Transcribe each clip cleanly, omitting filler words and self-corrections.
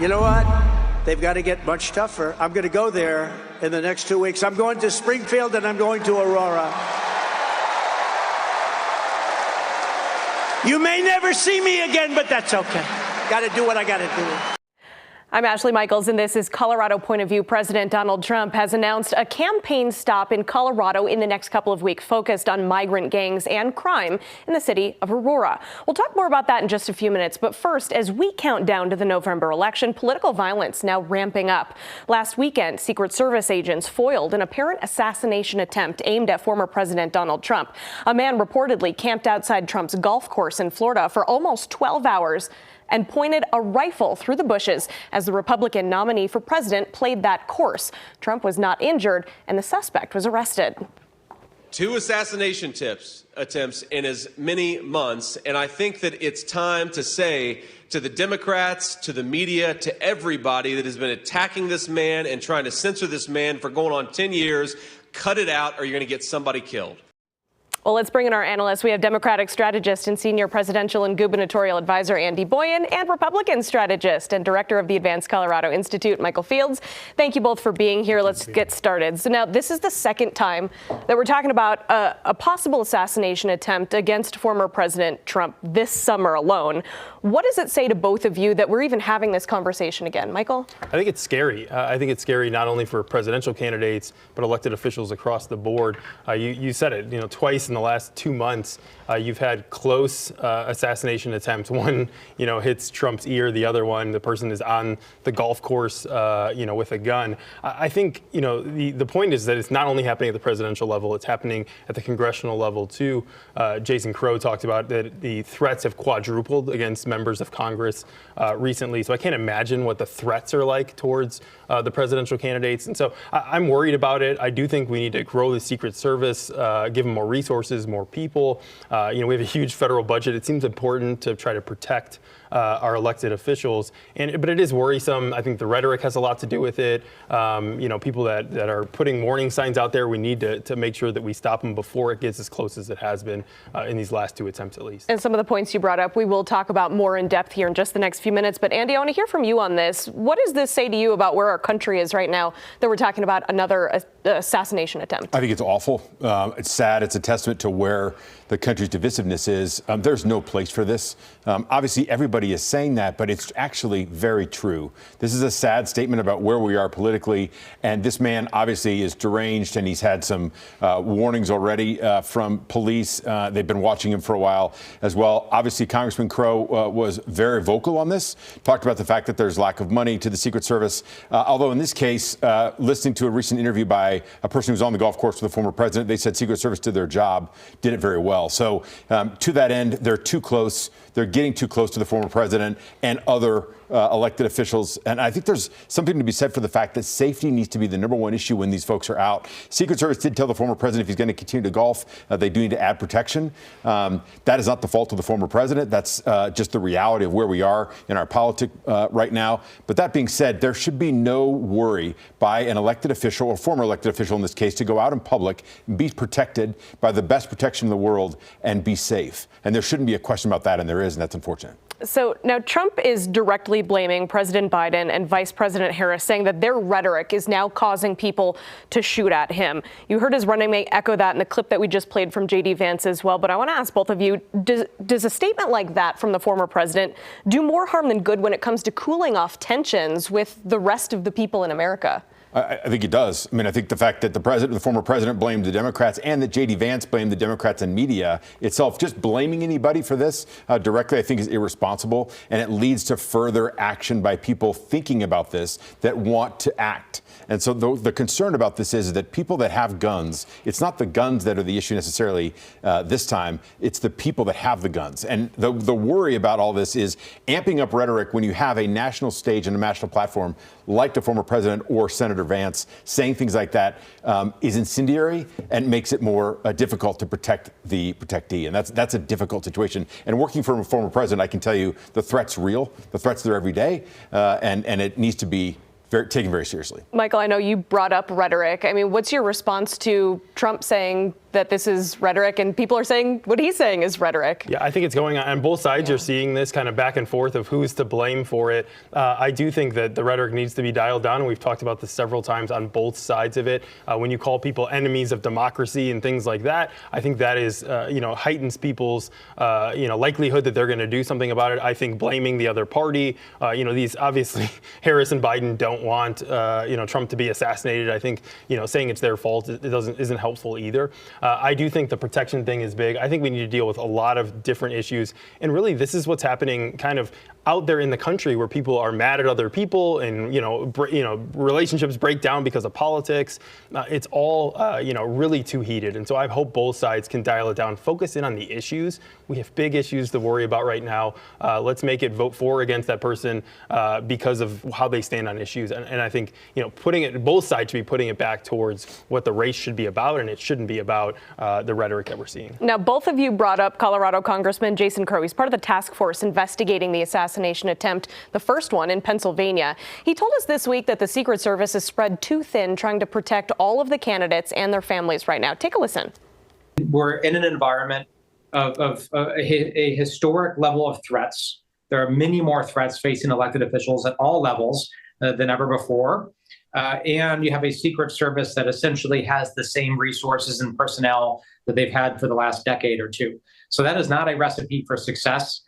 You know what? They've got to get much tougher. I'm going to go there in the next 2 weeks. I'm going to Springfield and I'm going to Aurora. You may never see me again, but that's okay. Got to do what I got to do. I'm Ashley Michaels, and this is Colorado Point of View. President Donald Trump has announced a campaign stop in Colorado in the next couple of weeks focused on migrant gangs and crime in the city of Aurora. We'll talk more about that in just a few minutes. But first, as we count down to the November election, political violence now ramping up. Last weekend, Secret Service agents foiled an apparent assassination attempt aimed at former President Donald Trump. A man reportedly camped outside Trump's golf course in Florida for almost 12 hours and pointed a rifle through the bushes as the Republican nominee for president played that course. Trump was not injured, and the suspect was arrested. 2 assassination attempts in as many months, and I think that it's time to say to the Democrats, to the media, to everybody that has been attacking this man and trying to censor this man for going on 10 years, cut it out or you're going to get somebody killed. Well, let's bring in our analysts. We have Democratic strategist and senior presidential and gubernatorial advisor Andy Boyan, and Republican strategist and director of the Advanced Colorado Institute, Michael Fields. Thank you both for being here. Let's get started. So now this is the second time that we're talking about a possible assassination attempt against former President Trump this summer alone. What does it say to both of you that we're even having this conversation again? Michael? I think it's scary. I think it's scary not only for presidential candidates, but elected officials across the board. You said it, twice in the last 2 months, you've had close assassination attempts. One, hits Trump's ear. The other one, the person is on the golf course, with a gun. I think, the point is that it's not only happening at the presidential level, it's happening at the congressional level too. Jason Crow talked about that the threats have quadrupled against members of Congress recently. So I can't imagine what the threats are like towards the presidential candidates. And so I'm worried about it. I do think we need to grow the Secret Service, give them more resources, more people. We have a huge federal budget. It seems important to try to protect our elected officials. But it is worrisome. I think the rhetoric has a lot to do with it. People that are putting warning signs out there, we need to make sure that we stop them before it gets as close as it has been in these last 2 attempts at least. And some of the points you brought up, we will talk about more in depth here in just the next few minutes. But Andy, I want to hear from you on this. What does this say to you about where our country is right now that we're talking about another assassination attempt? I think it's awful. It's sad. It's a testament to where the country's divisiveness is. There's no place for this. Obviously, everybody is saying that, but it's actually very true. This is a sad statement about where we are politically. And this man obviously is deranged, and he's had some warnings already from police. They've been watching him for a while as well. Obviously, Congressman Crow was very vocal on this, talked about the fact that there's lack of money to the Secret Service. Although in this case, listening to a recent interview by a person who was on the golf course with the former president, they said Secret Service did their job, did it very well. So to that end, they're too close. They're getting too close to the former president and other elected officials. And I think there's something to be said for the fact that safety needs to be the #1 issue when these folks are out. Secret Service did tell the former president if he's going to continue to golf, they do need to add protection. That is not the fault of the former president. That's just the reality of where we are in our politics right now. But that being said, there should be no worry by an elected official or former elected official in this case to go out in public and be protected by the best protection in the world and be safe. And there shouldn't be a question about that, and there is, and that's unfortunate. So now Trump is directly blaming President Biden and Vice President Harris, saying that their rhetoric is now causing people to shoot at him. You heard his running mate echo that in the clip that we just played from J.D. Vance as well. But I want to ask both of you, does a statement like that from the former president do more harm than good when it comes to cooling off tensions with the rest of the people in America? I think it does. I mean, I think the fact that the former president blamed the Democrats and that J.D. Vance blamed the Democrats and media itself, just blaming anybody for this directly, I think is irresponsible. And it leads to further action by people thinking about this that want to act. And so the concern about this is that people that have guns, it's not the guns that are the issue necessarily this time. It's the people that have the guns. And the worry about all this is amping up rhetoric when you have a national stage and a national platform like the former president or Senator Vance saying things like that is incendiary and makes it more difficult to protect the protectee. And that's a difficult situation. And working for a former president, I can tell you the threat's real. The threat's there every day. And it needs to be taken very seriously. Michael, I know you brought up rhetoric. I mean, what's your response to Trump saying that this is rhetoric, and people are saying what he's saying is rhetoric. Yeah, I think it's going on both sides. You're seeing this kind of back and forth of who's to blame for it. I do think that the rhetoric needs to be dialed down, and we've talked about this several times on both sides of it. When you call people enemies of democracy and things like that, I think that is, heightens people's, likelihood that they're going to do something about it. I think blaming the other party, these obviously Harris and Biden don't want, Trump to be assassinated. I think, saying it's their fault isn't helpful either. I do think the protection thing is big. I think we need to deal with a lot of different issues. And really, this is what's happening kind of out there in the country, where people are mad at other people and, relationships break down because of politics. It's all, really too heated. And so I hope both sides can dial it down, focus in on the issues. We have big issues to worry about right now. Let's make it vote for or against that person because of how they stand on issues. And I think, both sides should be putting it back towards what the race should be about, and it shouldn't be about the rhetoric that we're seeing. Now, both of you brought up Colorado Congressman Jason Crow. He's part of the task force investigating the assassination attempt, the first one in Pennsylvania. He told us this week that the Secret Service is spread too thin trying to protect all of the candidates and their families right now. Take a listen. We're in an environment of a historic level of threats. There are many more threats facing elected officials at all levels than ever before. And you have a Secret Service that essentially has the same resources and personnel that they've had for the last decade or two. So that is not a recipe for success.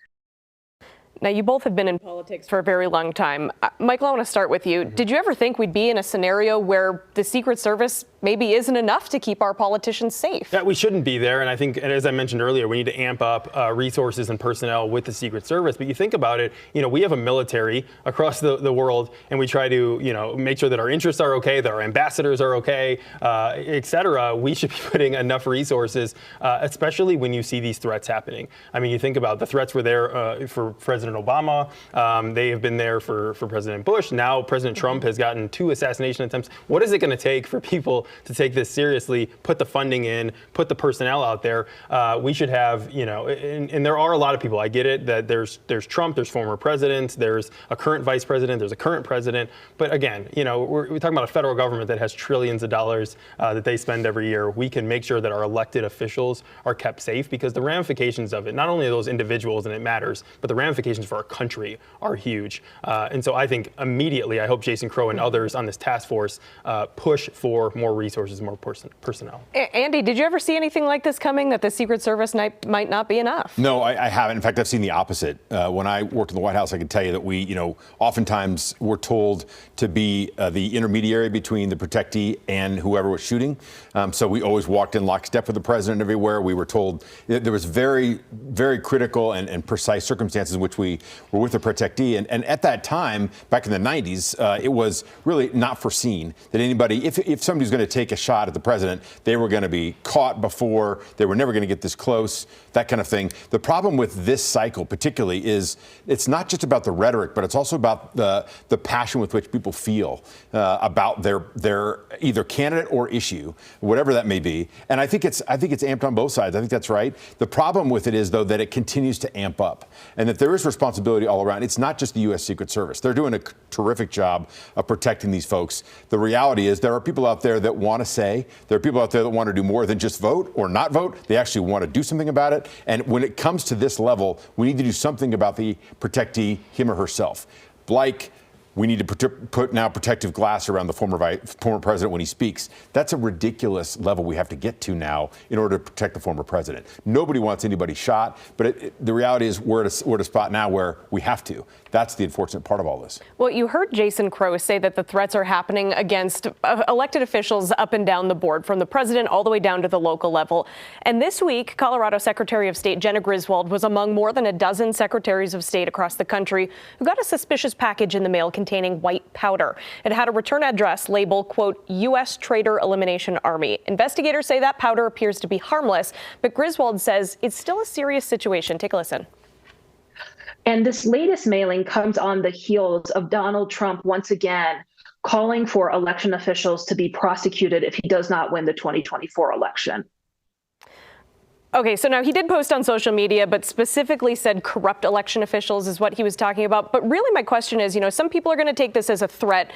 Now, you both have been in politics for a very long time. Michael, I want to start with you. Did you ever think we'd be in a scenario where the Secret Service maybe isn't enough to keep our politicians safe? Yeah, we shouldn't be there. And I think, as I mentioned earlier, we need to amp up resources and personnel with the Secret Service. But you think about it, we have a military across the world, and we try to, make sure that our interests are okay, that our ambassadors are okay, et cetera. We should be putting enough resources, especially when you see these threats happening. I mean, you think about the threats were there for President Obama. They have been there for President Bush. Now President Trump has gotten 2 assassination attempts. What is it going to take for people to take this seriously, put the funding in, put the personnel out there? We should have, and there are a lot of people. I get it that there's Trump, there's former presidents, there's a current vice president, there's a current president. But again, we're talking about a federal government that has trillions of dollars that they spend every year. We can make sure that our elected officials are kept safe, because the ramifications of it, not only are those individuals and it matters, but the ramifications for our country are huge. And so I think immediately, I hope Jason Crow and others on this task force push for more resources, more personnel. Andy, did you ever see anything like this coming, that the Secret Service might not be enough? No, I haven't. In fact, I've seen the opposite. When I worked in the White House, I can tell you that we, oftentimes we're told to be the intermediary between the protectee and whoever was shooting. So we always walked in lockstep with the president everywhere. We were told there was very, very critical and precise circumstances in which we were with the protectee. And at that time, back in the 90s, it was really not foreseen that anybody, if somebody was going to take a shot at the president, they were going to be caught before, they were never going to get this close, that kind of thing. The problem with this cycle particularly is it's not just about the rhetoric, but it's also about the passion with which people feel about their either candidate or issue, whatever that may be. And I think it's amped on both sides. I think that's right. The problem with it is, though, that it continues to amp up, and that there is responsibility all around. It's not just the U.S. Secret Service. They're doing a terrific job of protecting these folks. The reality is there are people out there that want to say, there are people out there that want to do more than just vote or not vote. They actually want to do something about it. And when it comes to this level, we need to do something about the protectee, him or herself. Like, we need to put now protective glass around the former president when he speaks. That's a ridiculous level we have to get to now in order to protect the former president. Nobody wants anybody shot, but the reality is we're at a spot now where we have to. That's the unfortunate part of all this. Well, you heard Jason Crow say that the threats are happening against elected officials up and down the board, from the president all the way down to the local level. And this week, Colorado Secretary of State Jena Griswold was among more than a dozen secretaries of state across the country who got a suspicious package in the mail containing white powder. It had a return address labeled, quote, U.S. Traitor Elimination Army. Investigators say that powder appears to be harmless, but Griswold says it's still a serious situation. Take a listen. And this latest mailing comes on the heels of Donald Trump once again calling for election officials to be prosecuted if he does not win the 2024 election. Okay, so now he did post on social media, but specifically said corrupt election officials is what he was talking about. But really my question is, some people are going to take this as a threat.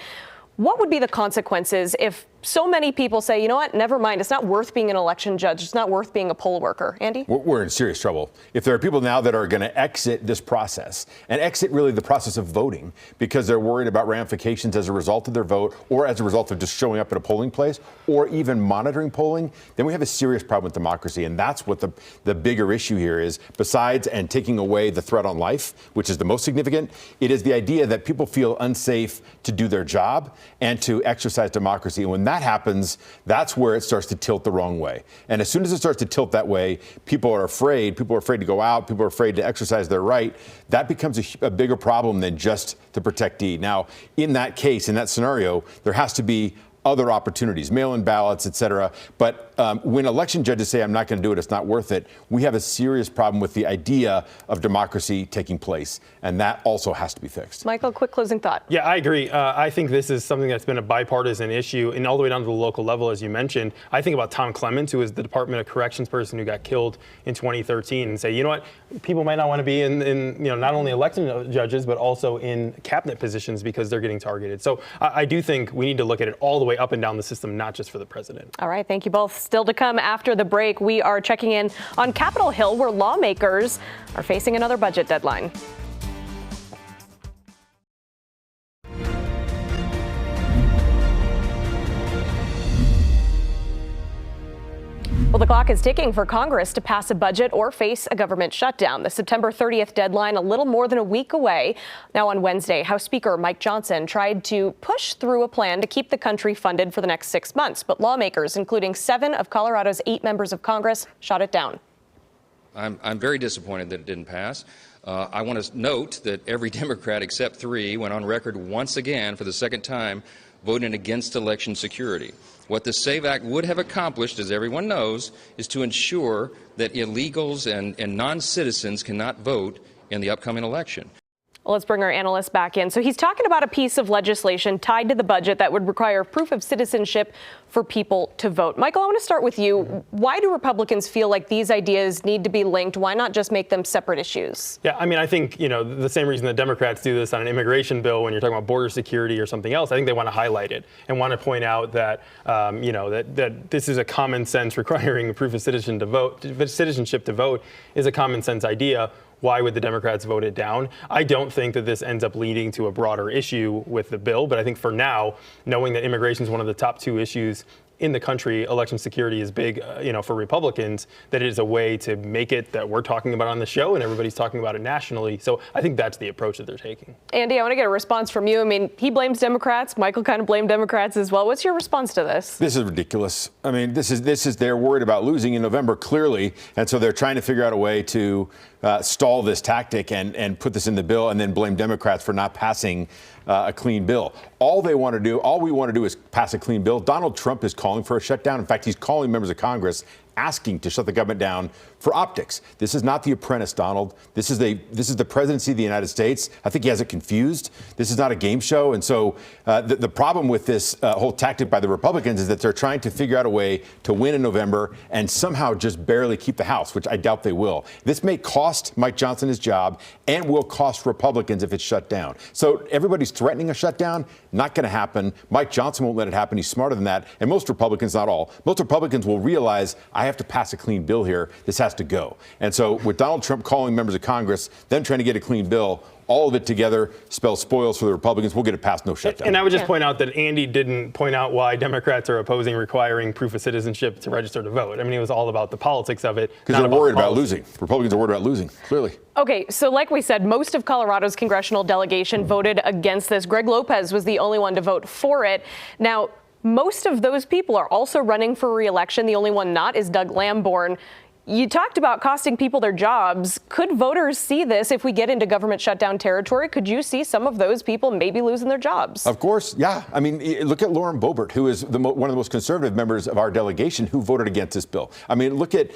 What would be the consequences if so many people say, you know what, never mind. It's not worth being an election judge. It's not worth being a poll worker. Andy? We're in serious trouble. If there are people now that are going to exit this process and exit really the process of voting because they're worried about ramifications as a result of their vote or as a result of just showing up at a polling place or even monitoring polling, then we have a serious problem with democracy. And that's what the bigger issue here is. Besides and taking away the threat on life, which is the most significant, it is the idea that people feel unsafe to do their job and to exercise democracy. And when that happens, that's where it starts to tilt the wrong way. And as soon as it starts to tilt that way, people are afraid to go out, people are afraid to exercise their right. That becomes a bigger problem than just to protect D. Now, in that case, in that scenario, there has to be other opportunities, mail-in ballots, et cetera. But when election judges say, I'm not going to do it, it's not worth it, we have a serious problem with the idea of democracy taking place. And that also has to be fixed. Michael, quick closing thought. Yeah, I agree. I think this is something that's been a bipartisan issue and all the way down to the local level, as you mentioned. I think about Tom Clements, who is the Department of Corrections person who got killed in 2013, and say, you know what, people might not want to be in not only elected judges, but also in cabinet positions because they're getting targeted. So I do think we need to look at it all the way up and down the system, not just for the president. All right. Thank you both. Still to come after the break, we are checking in on Capitol Hill, where lawmakers are facing another budget deadline. Well, the clock is ticking for Congress to pass a budget or face a government shutdown. The September 30th deadline a little more than a week away. Now on Wednesday, House Speaker Mike Johnson tried to push through a plan to keep the country funded for the next 6 months. But lawmakers, including 7 of Colorado's 8 members of Congress, shot it down. I'm very disappointed that it didn't pass. I want to note that every Democrat except 3 went on record once again for the second time voting against election security. What the SAVE Act would have accomplished, as everyone knows, is to ensure that illegals and non-citizens cannot vote in the upcoming election. Well, let's bring our analyst back in. So he's talking about a piece of legislation tied to the budget that would require proof of citizenship for people to vote. Michael, I want to start with you. Why do Republicans feel like these ideas need to be linked? Why not just make them separate issues? Yeah, I mean, I think, the same reason that Democrats do this on an immigration bill when you're talking about border security or something else, I think they want to highlight it and want to point out that, that this is a common sense requiring proof of citizenship to vote is a common sense idea. Why would the Democrats vote it down? I don't think that this ends up leading to a broader issue with the bill, but I think for now, knowing that immigration is one of the top 2 issues in the country, election security is big, for Republicans, that it is a way to make it that we're talking about on the show and everybody's talking about it nationally. So I think that's the approach that they're taking. Andy, I want to get a response from you. I mean, he blames Democrats. Michael kind of blamed Democrats as well. What's your response to this? This is ridiculous. I mean, this is they're worried about losing in November, clearly. And so they're trying to figure out a way to stall this tactic and put this in the bill and then blame Democrats for not passing a clean bill. All we want to do is pass a clean bill. Donald Trump is calling for a shutdown. In fact, he's calling members of Congress asking to shut the government down for optics. This is not The Apprentice, Donald. This is the presidency of the United States. I think he has it confused. This is not a game show. And so the problem with this whole tactic by the Republicans is that they're trying to figure out a way to win in November and somehow just barely keep the House, which I doubt they will. This may cost Mike Johnson his job and will cost Republicans if it's shut down. So everybody's threatening a shutdown. Not going to happen. Mike Johnson won't let it happen. He's smarter than that. And most Republicans, not all, most Republicans will realize I have to pass a clean bill here. This has to go. And so with Donald Trump calling members of Congress, them trying to get a clean bill, all of it together spells spoils for the Republicans. We'll get it passed, no shutdown. And I would just point out that Andy didn't point out why Democrats are opposing requiring proof of citizenship to register to vote. I mean, it was all about the politics of it. Because they're worried about losing. Republicans are worried about losing, clearly. Okay, so like we said, most of Colorado's congressional delegation voted against this. Greg Lopez was the only one to vote for it. Now, most of those people are also running for re-election. The only one not is Doug Lamborn. You talked about costing people their jobs. Could voters see this if we get into government shutdown territory? Could you see some of those people maybe losing their jobs? Of course, yeah. I mean, look at Lauren Boebert, who is one of the most conservative members of our delegation who voted against this bill. I mean, look at,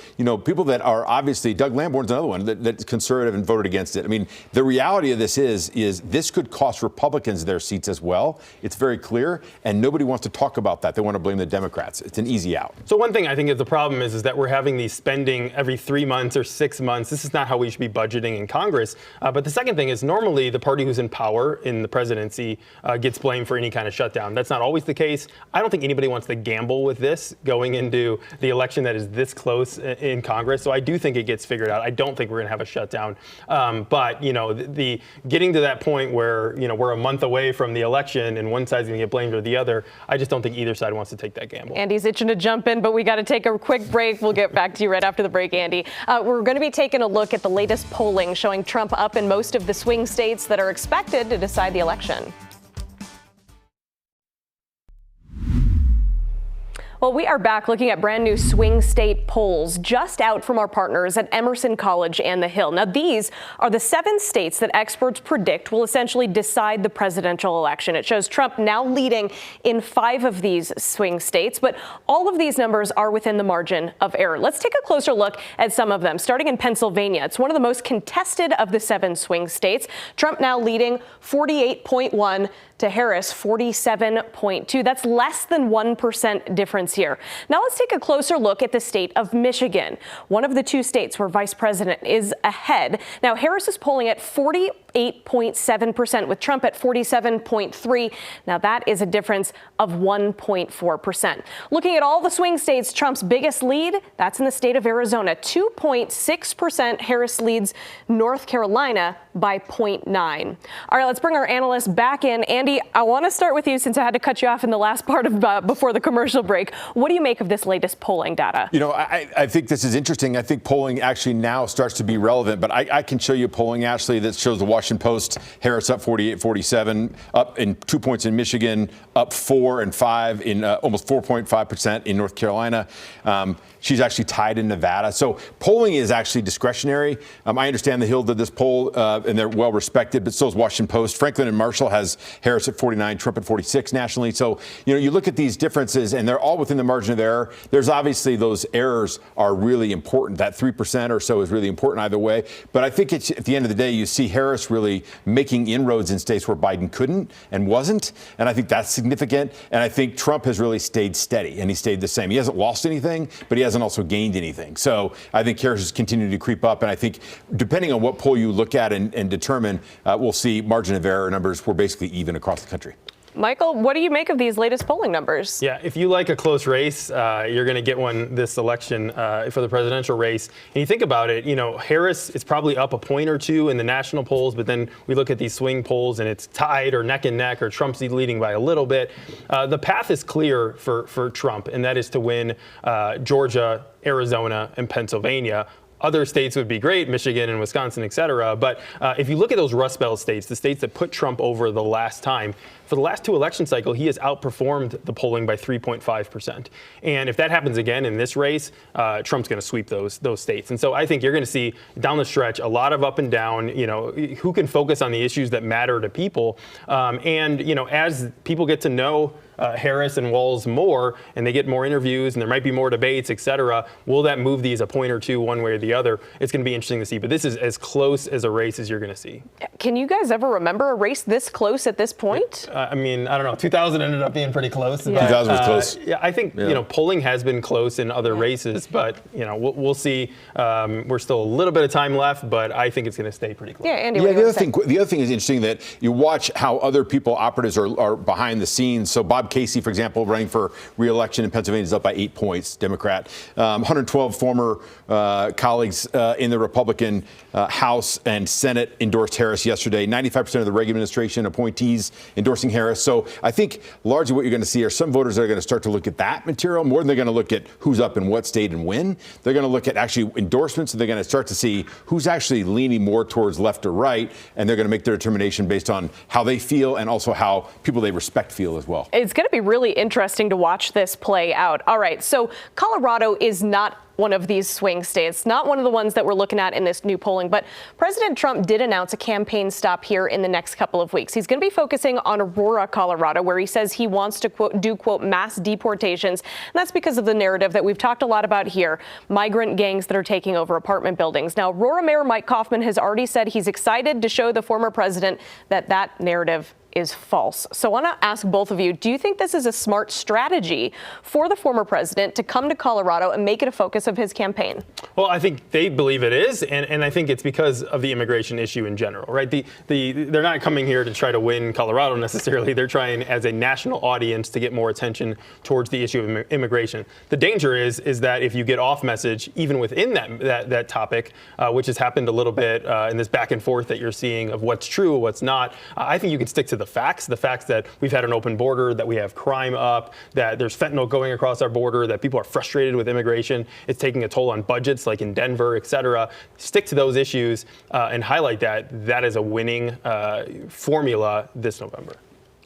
people that are obviously, Doug Lamborn's another one that's conservative and voted against it. I mean, the reality of this is this could cost Republicans their seats as well. It's very clear, and nobody wants to talk about that. They want to blame the Democrats. It's an easy out. So one thing I think is the problem is that we're having these spending budgeting every 3 months or 6 months. This is not how we should be budgeting in Congress. But the second thing is normally the party who's in power in the presidency gets blamed for any kind of shutdown. That's not always the case. I don't think anybody wants to gamble with this going into the election that is this close in Congress. So I do think it gets figured out. I don't think we're going to have a shutdown. But, the getting to that point where, we're a month away from the election and one side's going to get blamed or the other, I just don't think either side wants to take that gamble. Andy's itching to jump in, but we got to take a quick break. We'll get back to you right after the break, Andy. We're going to be taking a look at the latest polling showing Trump up in most of the swing states that are expected to decide the election. Well, we are back looking at brand new swing state polls just out from our partners at Emerson College and The Hill. Now, these are the 7 states that experts predict will essentially decide the presidential election. It shows Trump now leading in 5 of these swing states, but all of these numbers are within the margin of error. Let's take a closer look at some of them, starting in Pennsylvania. It's one of the most contested of the 7 swing states. Trump now leading 48.1 to Harris 47.2. That's less than 1% difference here. Now let's take a closer look at the state of Michigan, one of the 2 states where Vice President is ahead. Now Harris is polling at 48.7% with Trump at 47.3. Now that is a difference of 1.4%. Looking at all the swing states, Trump's biggest lead, that's in the state of Arizona, 2.6%. Harris leads North Carolina by 0.9. All right, let's bring our analysts back in. Andy, I want to start with you since I had to cut you off in the last part of before the commercial break. What do you make of this latest polling data? I think this is interesting. I think polling actually now starts to be relevant, but I can show you polling, Ashley, that shows the Washington Post, Harris up 48-47, up in 2 points in Michigan, up 4 and 5 in almost 4.5% in North Carolina. She's actually tied in Nevada. So polling is actually discretionary. I understand The Hill did this poll, and they're well respected, but so is Washington Post. Franklin and Marshall has Harris at 49, Trump at 46 nationally. So, you look at these differences, and they're all within the margin of error. There's obviously those errors are really important. That 3% or so is really important either way. But I think it's, at the end of the day, you see Harris really making inroads in states where Biden couldn't and wasn't. And I think that's significant. And I think Trump has really stayed steady, and he stayed the same. He hasn't lost anything, but he hasn't also gained anything. So I think Harris is continuing to creep up. And I think depending on what poll you look at and determine, we'll see margin of error numbers were basically even across the country. Michael, what do you make of these latest polling numbers? Yeah, if you like a close race, you're going to get one this election for the presidential race. And you think about it, Harris is probably up a point or 2 in the national polls, but then we look at these swing polls and it's tied or neck and neck or Trump's leading by a little bit. The path is clear for Trump, and that is to win Georgia, Arizona, and Pennsylvania. Other states would be great, Michigan and Wisconsin, et cetera. But if you look at those Rust Belt states, the states that put Trump over the last time, for the last 2 election cycle, he has outperformed the polling by 3.5%. And if that happens again in this race, Trump's going to sweep those states. And so I think you're going to see down the stretch a lot of up and down, who can focus on the issues that matter to people. As people get to know Harris and Walz more, and they get more interviews, and there might be more debates, et cetera, will that move these a point or 2 one way or the other? It's going to be interesting to see. But this is as close as a race as you're going to see. Can you guys ever remember a race this close at this point? I don't know. 2000 ended up being pretty close. Yeah. 2000 was close. Yeah, I think polling has been close in other races, but we'll see. We're still a little bit of time left, but I think it's going to stay pretty close. Yeah, Andy. Yeah, the other thing is interesting that you watch how other people, operatives, are behind the scenes. So Bob Casey, for example, running for re-election in Pennsylvania, is up by 8 points, Democrat. 112 former colleagues in the Republican House and Senate endorsed Harris yesterday. 95% of the Reagan administration appointees endorsing Harris. So I think largely what you're going to see are some voters that are going to start to look at that material more than they're going to look at who's up in what state and when. They're going to look at actually endorsements, and they're going to start to see who's actually leaning more towards left or right, and they're going to make their determination based on how they feel and also how people they respect feel as well. It's going to be really interesting to watch this play out. All right, so Colorado is not one of these swing states, not one of the ones that we're looking at in this new polling, but President Trump did announce a campaign stop here in the next couple of weeks. He's going to be focusing on Aurora, Colorado, where he says he wants to quote, mass deportations. And that's because of the narrative that we've talked a lot about here, migrant gangs that are taking over apartment buildings. Now, Aurora Mayor Mike Coffman has already said he's excited to show the former president that narrative is false. So I want to ask both of you, do you think this is a smart strategy for the former president to come to Colorado and make it a focus of his campaign? Well, I think they believe it is, and I think it's because of the immigration issue in general, right? They're not coming here to try to win Colorado necessarily. They're trying, as a national audience, to get more attention towards the issue of immigration. The danger is that if you get off message, even within that topic, which has happened a little bit in this back and forth that you're seeing of what's true, what's not, I think you can stick to the facts that we've had an open border, that we have crime up, that there's fentanyl going across our border, that people are frustrated with immigration. It's taking a toll on budgets like in Denver, et cetera. Stick to those issues and highlight that. That is a winning formula this November.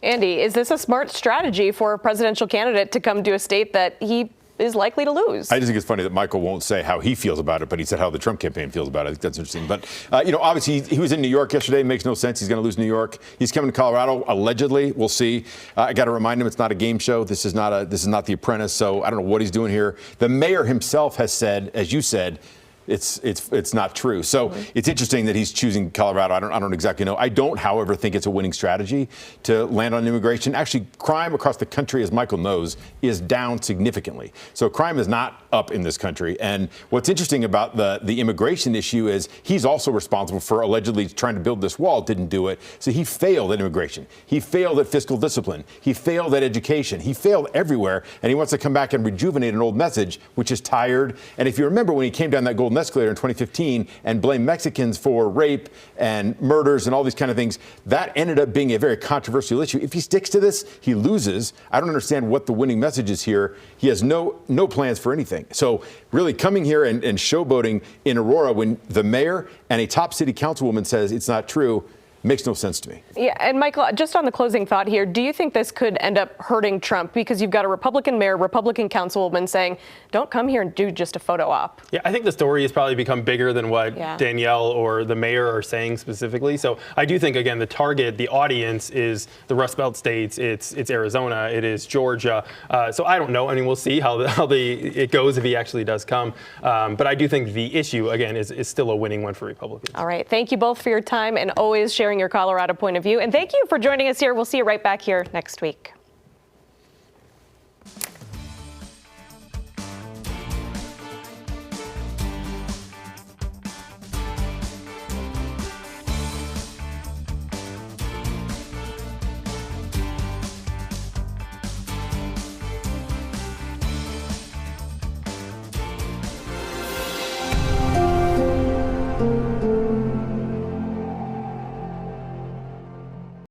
Andy, is this a smart strategy for a presidential candidate to come to a state that he is likely to lose? I just think it's funny that Michael won't say how he feels about it, but he said how the Trump campaign feels about it. I think that's interesting. But, obviously he was in New York yesterday. It makes no sense. He's going to lose New York. He's coming to Colorado, allegedly. We'll see. I got to remind him it's not a game show. This is not The Apprentice. So I don't know what he's doing here. The mayor himself has said, as you said, it's not true. So it's interesting that he's choosing Colorado. I don't exactly know. I don't, however, think it's a winning strategy to land on immigration. Actually, crime across the country, as Michael knows, is down significantly. So crime is not up in this country. And what's interesting about the immigration issue is he's also responsible for allegedly trying to build this wall, didn't do it. So he failed at immigration. He failed at fiscal discipline. He failed at education. He failed everywhere. And he wants to come back and rejuvenate an old message, which is tired. And if you remember when he came down that golden escalator in 2015 and blamed Mexicans for rape and murders and all these kind of things, that ended up being a very controversial issue. If he sticks to this, he loses. I don't understand what the winning message is here. He has no plans for anything. So really coming here and showboating in Aurora when the mayor and a top city councilwoman says it's not true makes no sense to me. Yeah, and Michael, just on the closing thought here, do you think this could end up hurting Trump? Because you've got a Republican mayor, Republican councilwoman saying, don't come here and do just a photo op. Yeah, I think the story has probably become bigger than what Danielle or the mayor are saying specifically. So I do think, again, the target, the audience is the Rust Belt states. It's Arizona. It is Georgia. So I don't know. I mean, we'll see how it goes if he actually does come. But I do think the issue, again, is still a winning one for Republicans. All right. Thank you both for your time and always sharing your Colorado point of view. And thank you for joining us here. We'll see you right back here next week.